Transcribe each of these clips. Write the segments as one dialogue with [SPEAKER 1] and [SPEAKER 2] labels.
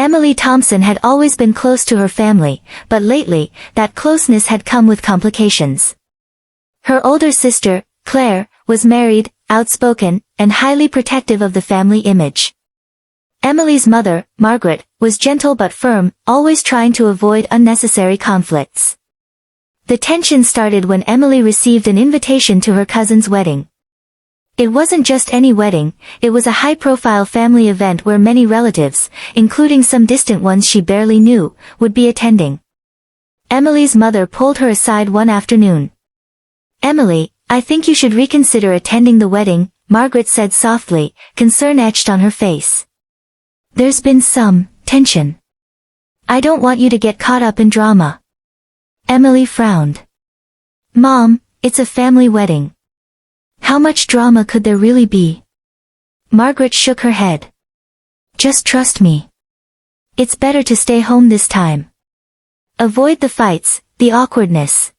[SPEAKER 1] Emily Thompson had always been close to her family, but lately, that closeness had come with complications. Her older sister, Claire, was married, outspoken, and highly protective of the family image. Emily's mother, Margaret, was gentle but firm, always trying to avoid unnecessary conflicts. The tension started when Emily received an invitation to her cousin's wedding. It wasn't just any wedding, it was a high-profile family event where many relatives, including some distant ones she barely knew, would be attending. Emily's mother pulled her aside one afternoon. "Emily, I think you should reconsider attending the wedding," Margaret said softly, concern etched on her face. "There's been some tension. I don't want you to get caught up in drama." Emily frowned. "Mom, it's a family wedding. How much drama could there really be?" Margaret shook her head. "Just trust me. It's better to stay home this time. Avoid the fights, the awkwardness."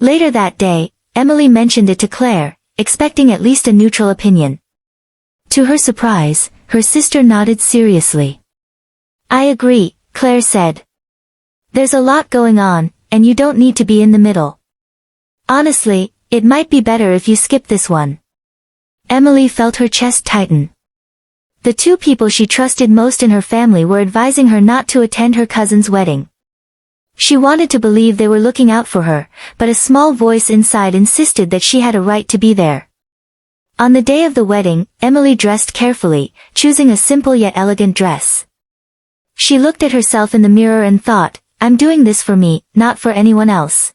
[SPEAKER 1] Later that day, Emily mentioned it to Claire, expecting at least a neutral opinion. To her surprise, her sister nodded seriously. "I agree," Claire said. "There's a lot going on, and you don't need to be in the middle. Honestly, it might be better if you skip this one." Emily felt her chest tighten. The two people she trusted most in her family were advising her not to attend her cousin's wedding. She wanted to believe they were looking out for her, but a small voice inside insisted that she had a right to be there. On the day of the wedding, Emily dressed carefully, choosing a simple yet elegant dress. She looked at herself in the mirror and thought, "I'm doing this for me, not for anyone else."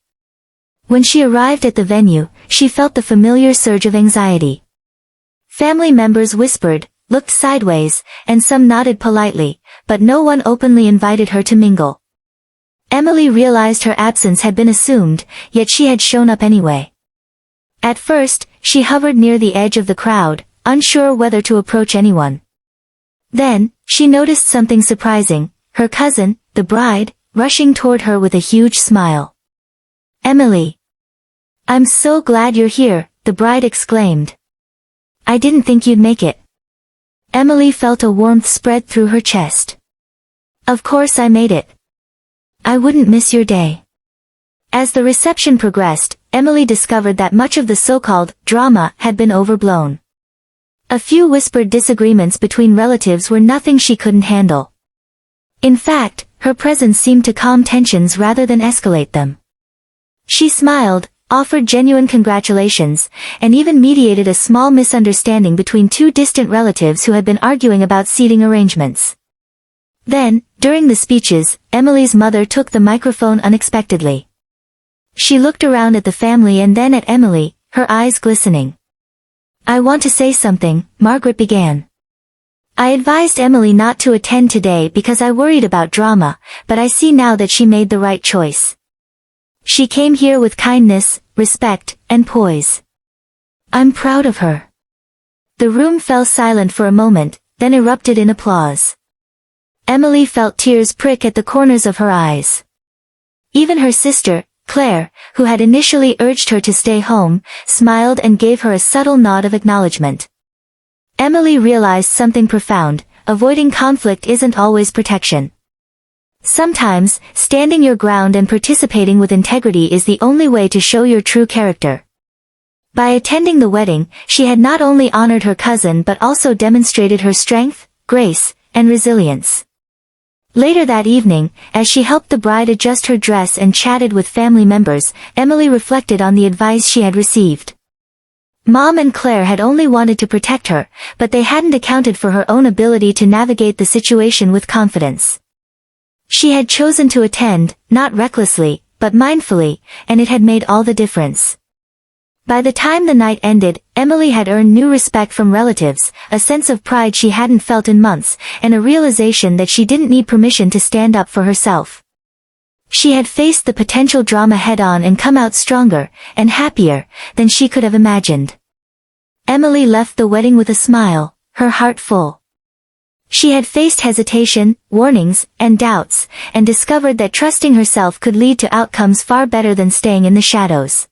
[SPEAKER 1] When she arrived at the venue, she felt the familiar surge of anxiety. Family members whispered, looked sideways, and some nodded politely, but no one openly invited her to mingle. Emily realized her absence had been assumed, yet she had shown up anyway. At first, she hovered near the edge of the crowd, unsure whether to approach anyone. Then, she noticed something surprising, her cousin, the bride, rushing toward her with a huge smile. "Emily! I'm so glad you're here," the bride exclaimed. "I didn't think you'd make it." Emily felt a warmth spread through her chest. "Of course I made it. I wouldn't miss your day." As the reception progressed, Emily discovered that much of the so-called drama had been overblown. A few whispered disagreements between relatives were nothing she couldn't handle. In fact, her presence seemed to calm tensions rather than escalate them. She smiled, offered genuine congratulations, and even mediated a small misunderstanding between two distant relatives who had been arguing about seating arrangements. Then, during the speeches, Emily's mother took the microphone unexpectedly. She looked around at the family and then at Emily, her eyes glistening. "I want to say something," Margaret began. "I advised Emily not to attend today because I worried about drama, but I see now that she made the right choice. She came here with kindness, respect, and poise. I'm proud of her." The room fell silent for a moment, then erupted in applause. Emily felt tears prick at the corners of her eyes. Even her sister, Claire, who had initially urged her to stay home, smiled and gave her a subtle nod of acknowledgement. Emily realized something profound: avoiding conflict isn't always protection. Sometimes, standing your ground and participating with integrity is the only way to show your true character. By attending the wedding, she had not only honored her cousin but also demonstrated her strength, grace, and resilience. Later that evening, as she helped the bride adjust her dress and chatted with family members, Emily reflected on the advice she had received. Mom and Claire had only wanted to protect her, but they hadn't accounted for her own ability to navigate the situation with confidence. She had chosen to attend, not recklessly, but mindfully, and it had made all the difference. By the time the night ended, Emily had earned new respect from relatives, a sense of pride she hadn't felt in months, and a realization that she didn't need permission to stand up for herself. She had faced the potential drama head-on and come out stronger, and happier, than she could have imagined. Emily left the wedding with a smile, her heart full. She had faced hesitation, warnings, and doubts, and discovered that trusting herself could lead to outcomes far better than staying in the shadows.